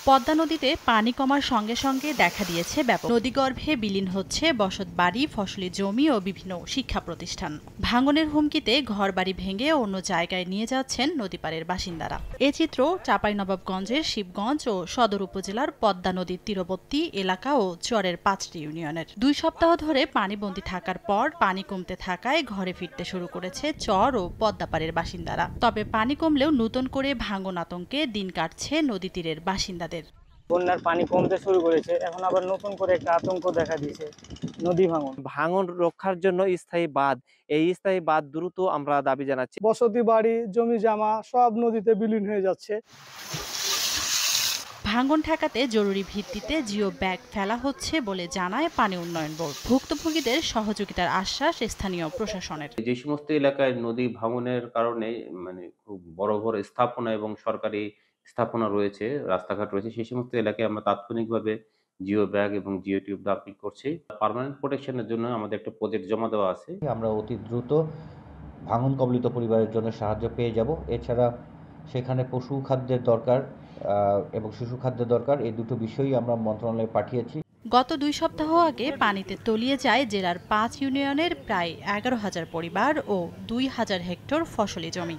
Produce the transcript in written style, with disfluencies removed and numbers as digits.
পদ্মা নদীতে পানি কমার সঙ্গে সঙ্গে দেখা দিয়েছে ব্যাপক নদীগর্ভে বিলীন হচ্ছে বসতবাড়ি, ফসলি জমি ও বিভিন্ন শিক্ষা প্রতিষ্ঠান। ভাঙনের হুমকিতে ঘরবাড়ি ভেঙে অন্য জায়গায় নিয়ে যাচ্ছেন নদীপাড়ের বাসিন্দারা। এ চিত্র চাঁপাইনবাবগঞ্জের শিবগঞ্জ ও সদর উপজেলার পদ্মা নদীর তীরবর্তী এলাকা ও চরের ৫টি ইউনিয়নের। ২ সপ্তাহ ধরে পানিবন্দী থাকার পর পানি কমতে থাকায় ঘরে ফিরতে শুরু করেছে চর ও পদ্মাপাড়ের বাসিন্দারা। তবে পানি কমলেও নতুন করে ভাঙন আতঙ্কে দিন কাটছে নদী তীরের বাসিন্দাদের। বন্যার পানি কমতে শুরু করেছে, এখন আবার নতুন করে একটা আতঙ্ক দেখা দিয়েছে, নদী ভাঙন। ভাঙন রক্ষার জন্য স্থায়ী বাঁধ, এই স্থায়ী বাঁধ দ্রুত আমরা দাবি জানাচ্ছি। বসতি বাড়ি, জমি জামা সব নদীতে বিলীন হয়ে যাচ্ছে। ভাঙন ঠেকাতে জরুরি ভিত্তিতে জিও ব্যাগ ফেলা হচ্ছে বলে জানায় পানি উন্নয়ন বোর্ড। ভুক্তভোগীদের সহযোগিতার আশ্বাস স্থানীয় প্রশাসনের। যে সমস্ত এলাকায় নদী ভাঙনের কারণে খুব বড় বড় স্থাপনা এবং সরকারি স্থাপনা রয়েছে, রাস্তাঘাট রয়েছে, সেই সমস্ত এলাকায় আমরা তাৎক্ষণিকভাবে জিও ব্যাগ এবং জিও টিউব দাপি করছি। পার্মানেন্ট প্রোটেকশনের জন্য আমাদের একটা প্রজেক্ট জমা দেওয়া আছে। আমরা অতি দ্রুত ভাঙন কবলিত পরিবারের জন্য সাহায্য পেয়ে যাব। এছাড়া সেখানে পশু খাদ্যের দরকার এবং শিশু খাদ্যের দরকার, এই দুটো বিষয়ই আমরা মন্ত্রণালয়ে পাঠিয়েছি। গত ২ সপ্তাহ আগে পানিতে তলিয়ে যায় জেলার ৫ ইউনিয়নের প্রায় ১১,০০০ পরিবার ও ২,০০০ হেক্টর ফসলি জমি।